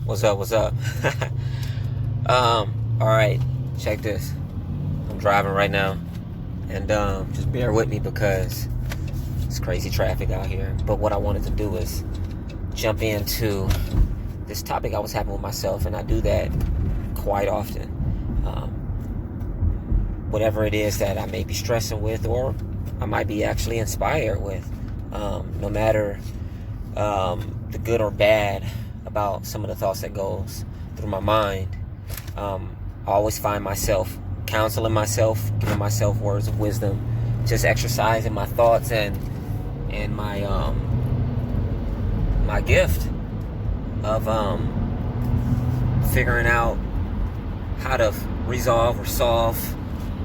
What's up? What's up? All right. Check this. I'm driving right now, and just bear with me because it's crazy traffic out here. But what I wanted to do is jump into this topic I was having with myself, and I do that quite often. Whatever it is that I may be stressing with, or I might be actually inspired with, no matter the good or bad about some of the thoughts that goes through my mind, I always find myself counseling myself, giving myself words of wisdom, just exercising my thoughts and my my gift of figuring out how to resolve or solve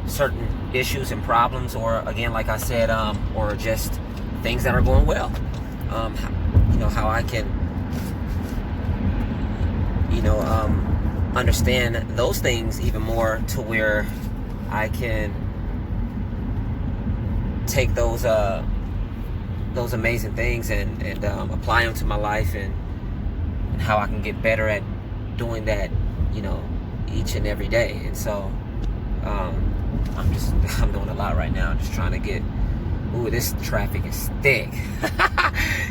certain issues and problems, or again, like I said, or just things that are going well. How I can understand those things even more, to where I can take those amazing things and apply them to my life, and how I can get better at doing that, each and every day. And so I'm doing a lot right now, just trying to get. Ooh, this traffic is thick.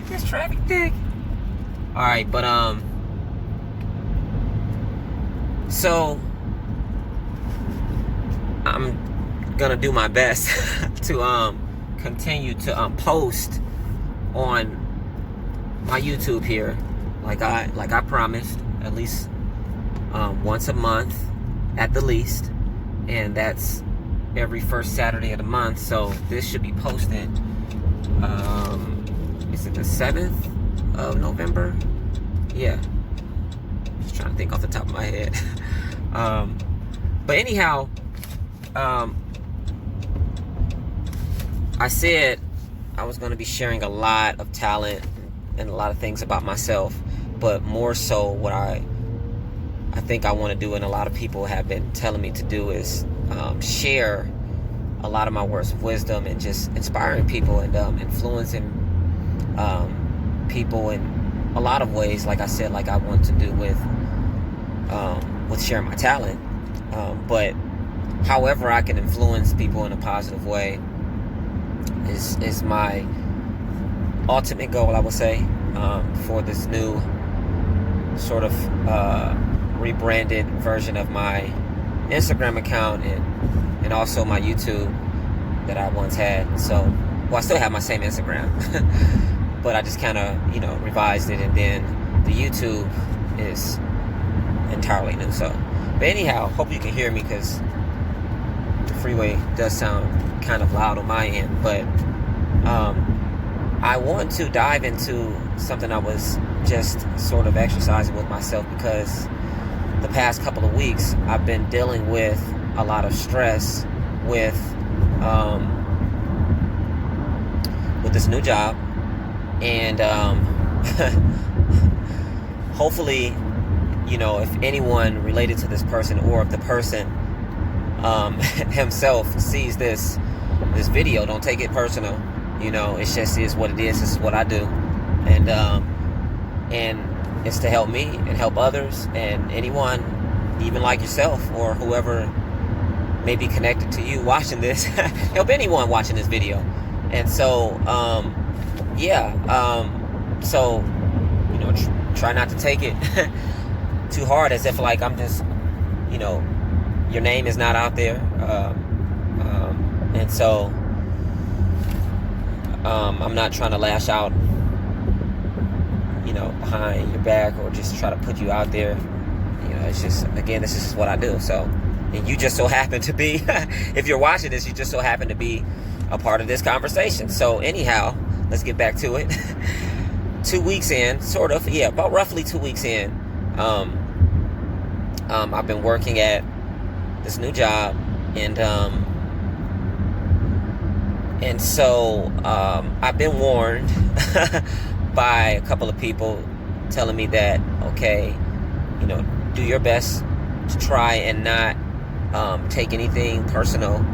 This traffic thick. All right, but so I'm gonna do my best to continue to post on my YouTube here, like I promised, at least once a month at the least, and that's every first Saturday of the month. So this should be posted, is it the 7th of November? Yeah, just trying to think off the top of my head. But anyhow, I said I was going to be sharing a lot of talent and a lot of things about myself, but more so what I think I want to do, and a lot of people have been telling me to do, is share a lot of my words of wisdom, and just inspiring people and influencing people in a lot of ways, like I said, like I want to do with sharing my talent. But however I can influence people in a positive way is my ultimate goal, I would say, for this new sort of rebranded version of my Instagram account and also my YouTube that I once had. So, well, I still have my same Instagram, but I just kind of, revised it, and then the YouTube is entirely new. So, but anyhow, hope you can hear me, because the freeway does sound kind of loud on my end. But I want to dive into something I was just sort of exercising with myself, because the past couple of weeks I've been dealing with a lot of stress with this new job, and hopefully, if anyone related to this person, or if the person himself sees this video, don't take it personal. It just is what it is. This is what I do, and it's to help me and help others, and anyone, even like yourself or whoever may be connected to you watching this, help anyone watching this video. And so, so, try not to take it too hard, as if like I'm just, your name is not out there. And so, I'm not trying to lash out, behind your back, or just try to put you out there. It's just, again, this is what I do. So, and you just so happen to be, if you're watching this, you just so happen to be a part of this conversation. So anyhow, let's get back to it. 2 weeks in, sort of, about roughly 2 weeks in, I've been working at this new job, and so I've been warned by a couple of people, telling me that, okay, do your best to try and not take anything personal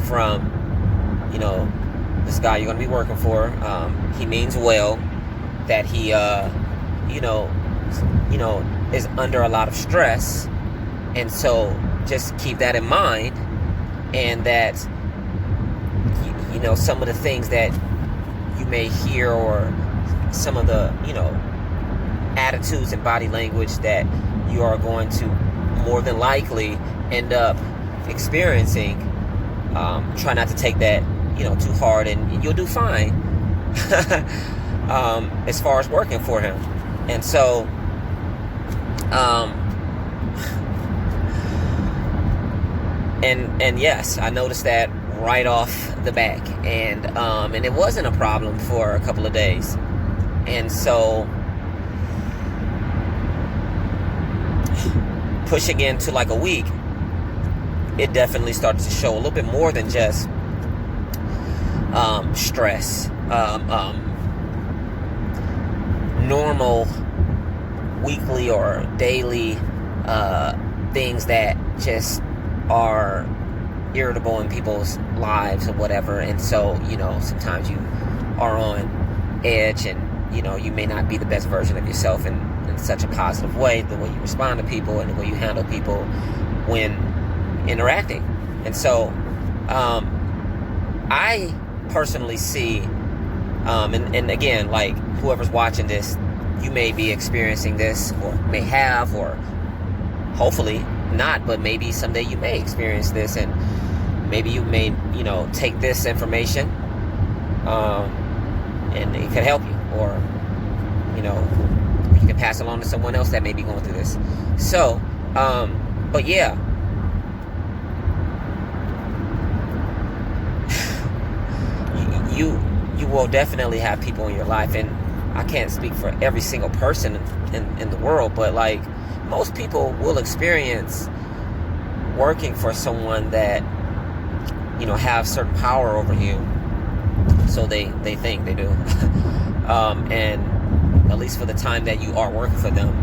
from, this guy you're going to be working for. He means well, that he, you know, is under a lot of stress. And so just keep that in mind, and that, you know, some of the things that you may hear, or some of the, you know, attitudes and body language that you are going to more than likely end up experiencing, try not to take that, you know, too hard, and you'll do fine. As far as working for him. And so and yes, I noticed that right off the back, and it wasn't a problem for a couple of days. And so pushing into like a week, it definitely started to show a little bit more than just stress, normal weekly or daily things that just are irritable in people's lives or whatever. And so, you know, sometimes you are on edge, and, you know, you may not be the best version of yourself in such a positive way, the way you respond to people and the way you handle people when interacting. And so I personally see, and again, like, whoever's watching this, you may be experiencing this, or may have, or hopefully not, but maybe someday you may experience this, and maybe you may, you know, take this information, and it could help you, or, you know, you can pass along to someone else that may be going through this. So, but yeah, you will definitely have people in your life, and I can't speak for every single person in the world, but like, most people will experience working for someone that, you know, have certain power over you. So they think they do. And at least for the time that you are working for them,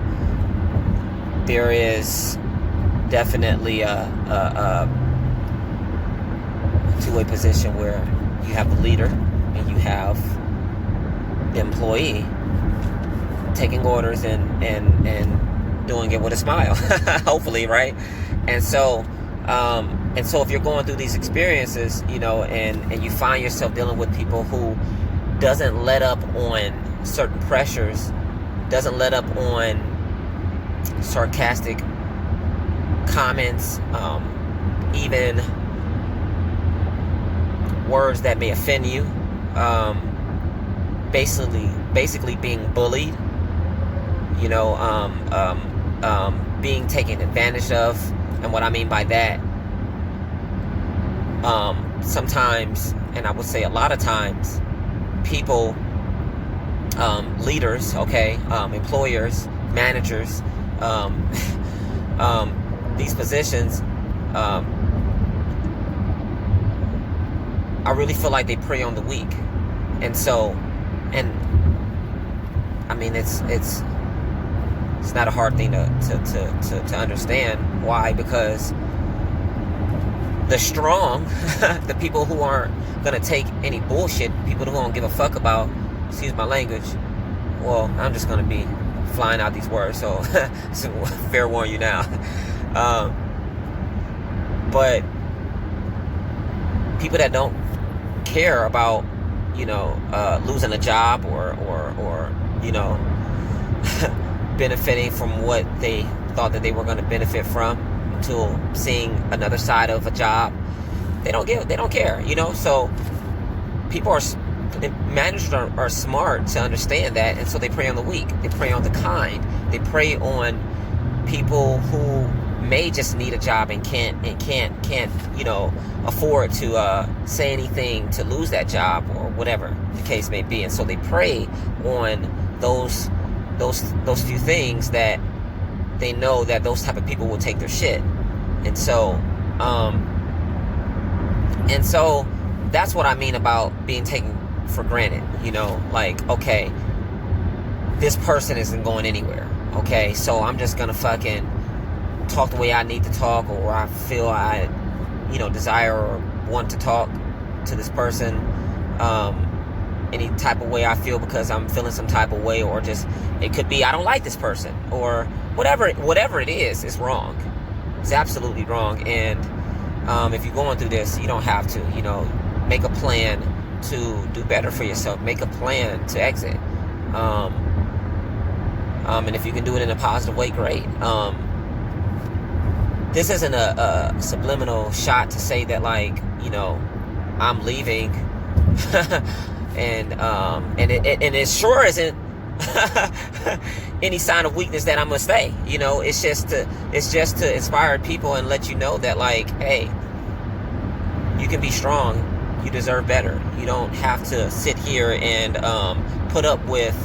there is definitely a two-way position where you have the leader and you have the employee taking orders and doing it with a smile, hopefully, right? And so if you're going through these experiences, you know, and you find yourself dealing with people who doesn't let up on certain pressures, doesn't let up on sarcastic comments, even words that may offend you, basically being bullied, you know, being taken advantage of. And what I mean by that, sometimes, and I would say a lot of times, people, leaders, okay, employers, managers, these positions, I really feel like they prey on the weak. And so, and I mean, it's not a hard thing to understand. Why? Because the strong, the people who aren't gonna take any bullshit, people who don't give a fuck about, excuse my language, well, I'm just gonna be flying out these words, so fair warn you now. But people that don't care about, you know, losing a job or you know, benefiting from what they thought that they were going to benefit from, until seeing another side of a job, they don't care, you know. So managers are smart to understand that, and so they prey on the weak, they prey on the kind, they prey on people who may just need a job and can't you know, afford to say anything to lose that job, or whatever the case may be. And so they prey on those few things that they know that those type of people will take their shit. And so that's what I mean about being taken for granted, you know. Like, okay, this person isn't going anywhere, okay, so I'm just gonna fucking talk the way I need to talk, or I feel I, you know, desire or want to talk to this person, any type of way I feel because I'm feeling some type of way, or just it could be I don't like this person, or whatever it is, it's wrong. It's absolutely wrong. And if you're going through this, you don't have to, make a plan to do better for yourself. Make a plan to exit. And if you can do it in a positive way, great. This isn't a subliminal shot to say that, like, I'm leaving, and it sure isn't any sign of weakness that I'm gonna stay. It's just to inspire people and let you know that, like, hey, you can be strong. You deserve better. You don't have to sit here and put up with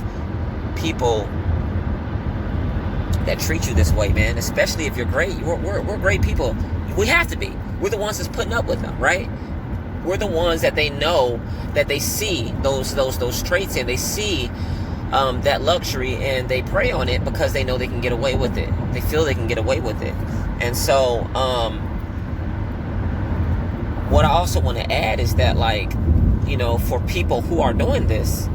people that treat you this way, man. Especially if you're great. We're great people. We have to be. We're the ones that's putting up with them, right? We're the ones that they know, that they see those traits in. They see that luxury, and they prey on it because they know they can get away with it. They feel they can get away with it. And so, what I also want to add is that, like, for people who are doing this,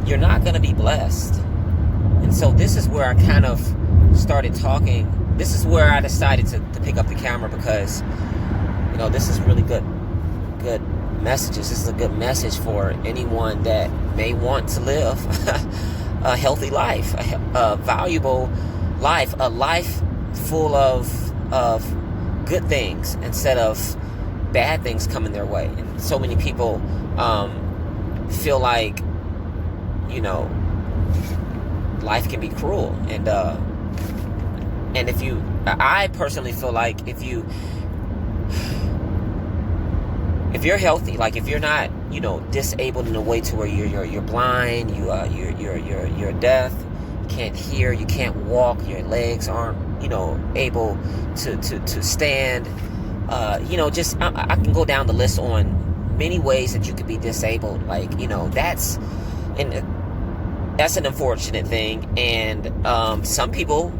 you're not going to be blessed. And so this is where I kind of started talking. This is where I decided to pick up the camera, because, this is really good messages. This is a good message for anyone that may want to live a healthy life, a valuable life, a life full of good things instead of bad things coming their way. And so many people feel like, life can be cruel, and I personally feel like if you're healthy, like if you're not, disabled in a way to where you're blind, you're deaf, you can't hear, you can't walk, your legs aren't, able to stand, just I can go down the list on many ways that you could be disabled. Like, that's an unfortunate thing, and some people,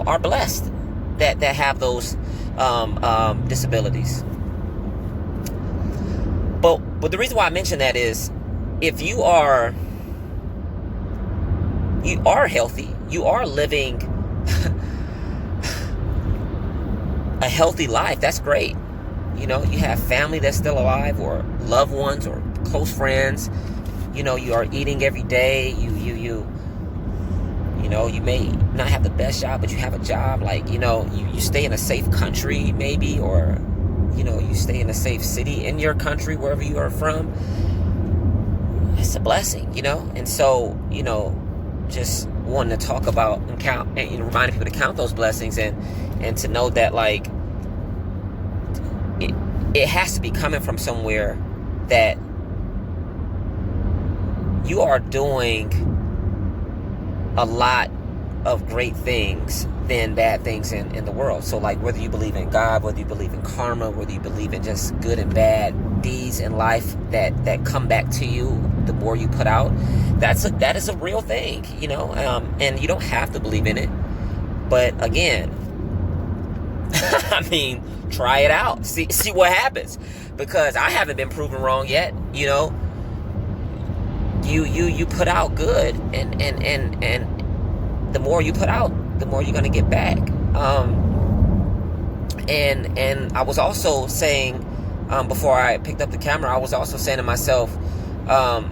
are blessed that have those disabilities. But the reason why I mention that is, if you are healthy, you are living a healthy life, that's great. You have family that's still alive, or loved ones, or close friends. You are eating every day. You may not have the best job, but you have a job. Like, you stay in a safe country, maybe, or, you stay in a safe city in your country, wherever you are from. It's a blessing, And so, just wanting to talk about and count, and reminding people to count those blessings, and to know that, like, it has to be coming from somewhere, that you are doing a lot of great things than bad things in the world. So, like, whether you believe in God, whether you believe in karma, whether you believe in just good and bad deeds in life that come back to you the more you put out, that is a real thing, and you don't have to believe in it. But again, I mean, try it out, see what happens, because I haven't been proven wrong yet. You put out good, and the more you put out, the more you're gonna get back. And I was also saying, before I picked up the camera, I was also saying to myself, I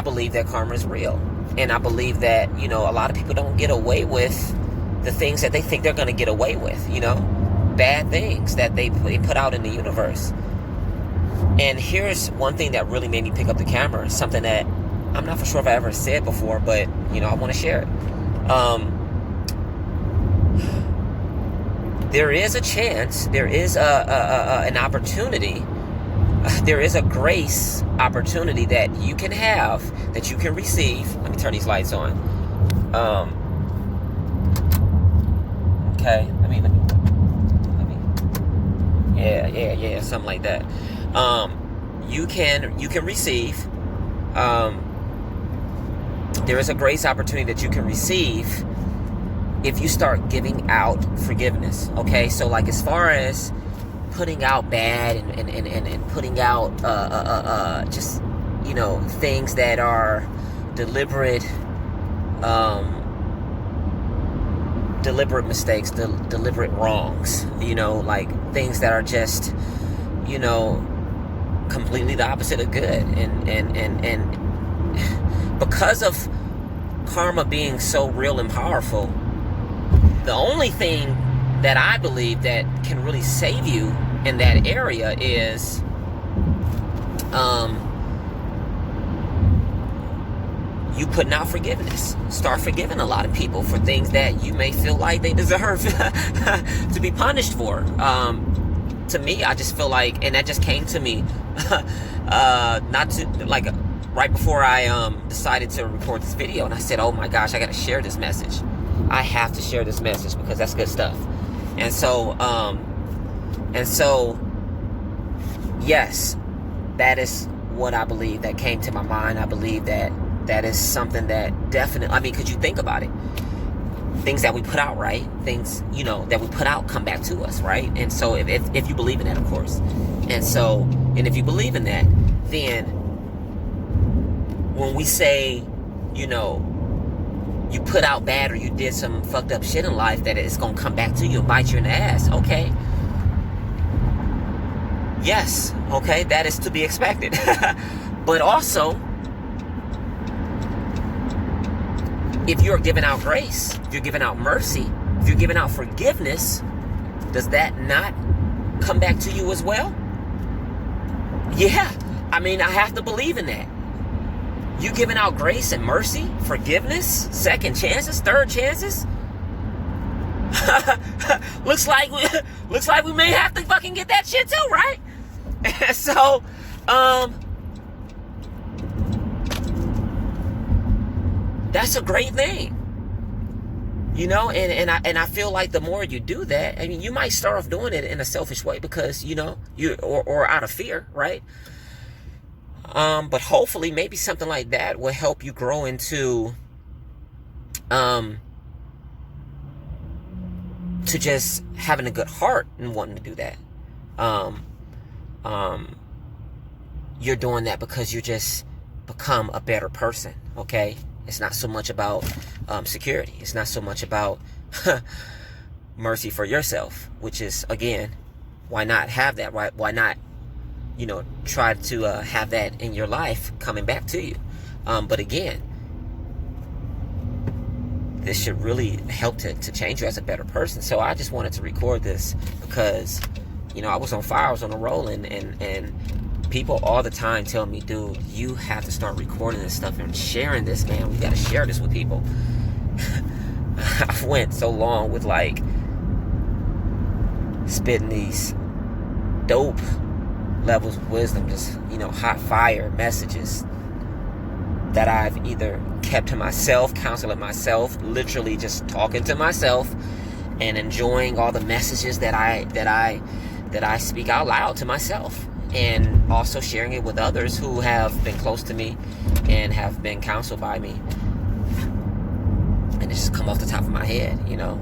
believe that karma is real, and I believe that a lot of people don't get away with the things that they think they're gonna get away with. Bad things that they put out in the universe. And here's one thing that really made me pick up the camera, something that I'm not for sure if I ever said before, but, I want to share it. There is a chance, there is an opportunity, there is a grace opportunity that you can have, that you can receive. Let me turn these lights on. Okay, let me, yeah, something like that. You can receive, there is a grace opportunity that you can receive if you start giving out forgiveness. Okay, so like as far as putting out bad and putting out just, you know, things that are deliberate mistakes, deliberate wrongs, you know, like things that are just, you know, completely the opposite of good. And because of karma being so real and powerful, the only thing that I believe that can really save you in that area is you putting out forgiveness. Start forgiving a lot of people for things that you may feel like they deserve to be punished for. To me, I just feel like, and that just came to me not to, like, right before I decided to record this video, and I said, oh my gosh, I gotta share this message. I have to share this message because that's good stuff. And so yes, that is what I believe that came to my mind. I believe that that is something that definitely, I mean, could you think about it? Things that we put out, right? Things, you know, that we put out come back to us, right? And so if you believe in that, of course. And so, and if you believe in that, then when we say, you know, you put out bad or you did some fucked up shit in life, that it's gonna come back to you and bite you in the ass. Okay. Yes. Okay. That is to be expected. But also, if you're giving out grace, if you're giving out mercy, if you're giving out forgiveness, does that not come back to you as well? Yeah. I mean, I have to believe in that. You giving out grace and mercy, forgiveness, second chances, third chances. looks like we may have to fucking get that shit too, right? So, that's a great thing, you know. And I feel like the more you do that, I mean, you might start off doing it in a selfish way because, you know, or out of fear, right? But hopefully maybe something like that will help you grow into to just having a good heart and wanting to do that. You're doing that because you just become a better person, okay? It's not so much about security. It's not so much about mercy for yourself, which is, again, why not have that, right? Why not, you know, try to have that in your life coming back to you. But again, this should really help to change you as a better person. So I just wanted to record this because, you know, I was on fire, I was on a roll, and people all the time tell me, dude, you have to start recording this stuff and sharing this, man. We got to share this with people. I went so long with, like, spitting these dope levels of wisdom, just, you know, hot fire messages that I've either kept to myself, counseling myself, literally just talking to myself and enjoying all the messages that I speak out loud to myself, and also sharing it with others who have been close to me and have been counseled by me. And it just come off the top of my head, you know.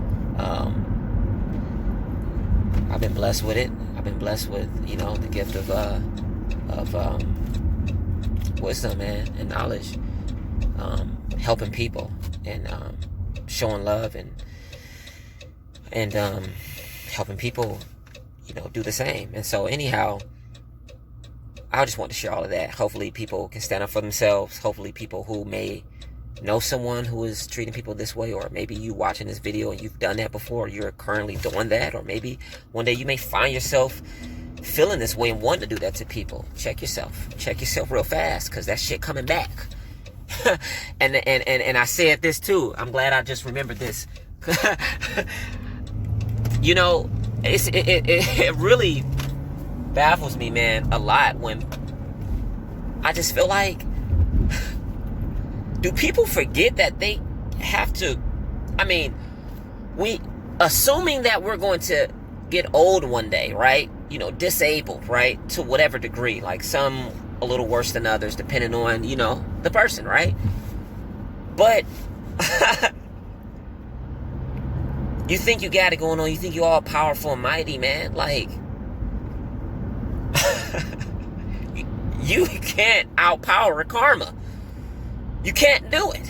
I've been blessed with it. I've been blessed with, you know, the gift of wisdom, man, and knowledge, helping people, and showing love, and helping people, you know, do the same. And so anyhow, I just want to share all of that. Hopefully people can stand up for themselves. Hopefully people who may know someone who is treating people this way, or maybe you watching this video and you've done that before, you're currently doing that, or maybe one day you may find yourself feeling this way and wanting to do that to people. Check yourself real fast, because that shit coming back. and I said this too, I'm glad I just remembered this. You know, it really baffles me, man, a lot, when I just feel like, do people forget that they have to, I mean, we, assuming that we're going to get old one day, right? You know, disabled, right? To whatever degree, like some a little worse than others, depending on, you know, the person, right? But You think you got it going on. You think you're all powerful and mighty, man. Like, you can't outpower karma. You can't do it.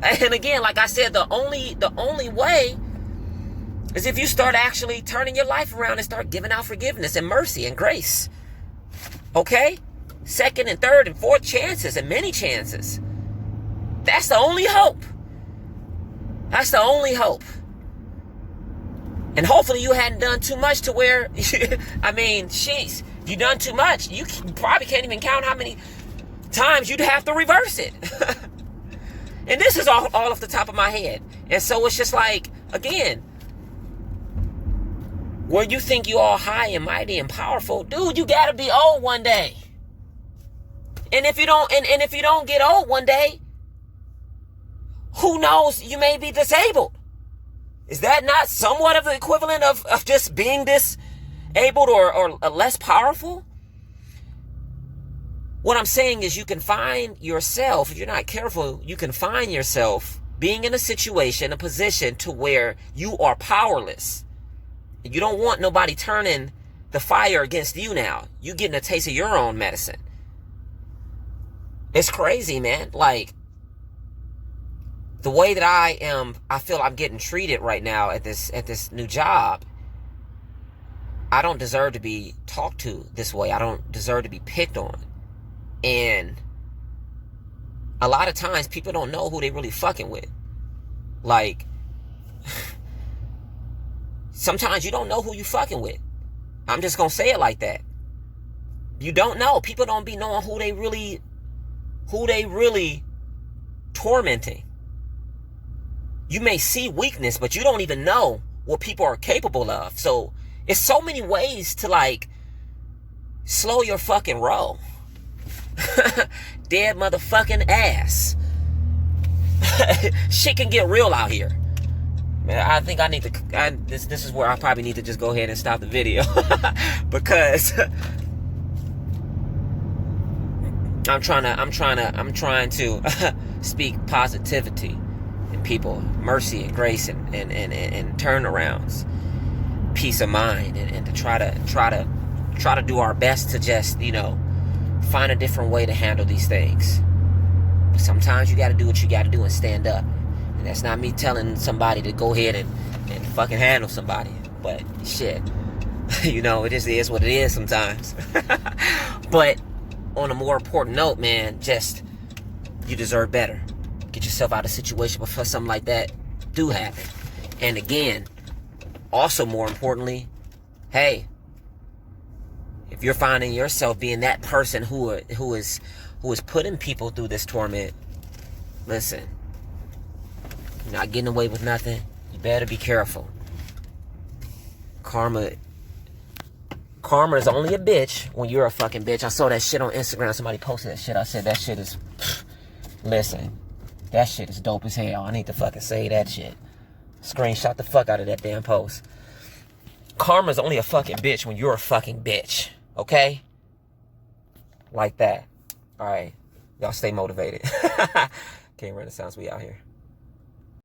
And again, like I said, the only way is if you start actually turning your life around and start giving out forgiveness and mercy and grace. Okay? Second and third and fourth chances and many chances. That's the only hope. That's the only hope. And hopefully you hadn't done too much to where, I mean, jeez, you done too much. You probably can't even count how many times you'd have to reverse it. And this is all off the top of my head. And so it's just like, again, where you think you all high and mighty and powerful, dude, you gotta be old one day. And if you don't, and if you don't get old one day, who knows, you may be disabled. Is that not somewhat of the equivalent of just being disabled or less powerful? What I'm saying is you can find yourself, if you're not careful, you can find yourself being in a situation, a position to where you are powerless. You don't want nobody turning the fire against you now. You getting a taste of your own medicine. It's crazy, man. Like, the way that I feel I'm getting treated right now at this new job, I don't deserve to be talked to this way. I don't deserve to be picked on. And a lot of times people don't know who they really fucking with. Like, sometimes you don't know who you fucking with. I'm just gonna say it like that. You don't know. People don't be knowing who they really tormenting. You may see weakness, but you don't even know what people are capable of. So it's so many ways to, like, slow your fucking roll. Dead motherfucking ass. Shit can get real out here. Man, I think I need to. This is where I probably need to just go ahead and stop the video because I'm trying to speak positivity in people, mercy and grace and turnarounds, peace of mind, and to try to do our best to just, find a different way to handle these things. But sometimes you got to do what you got to do and stand up. And that's not me telling somebody to go ahead and fucking handle somebody. But shit, it just is what it is sometimes. But on a more important note, man, just, you deserve better. Get yourself out of a situation before something like that do happen. And again, also more importantly, hey, if you're finding yourself being that person who is putting people through this torment, listen, you're not getting away with nothing. You better be careful. Karma is only a bitch when you're a fucking bitch. I saw that shit on Instagram. Somebody posted that shit. I said that shit is, listen, that shit is dope as hell. I need to fucking say that shit. Screenshot the fuck out of that damn post. Karma's only a fucking bitch when you're a fucking bitch. Okay? Like that. Alright. Y'all stay motivated. King Renaissance, we out here.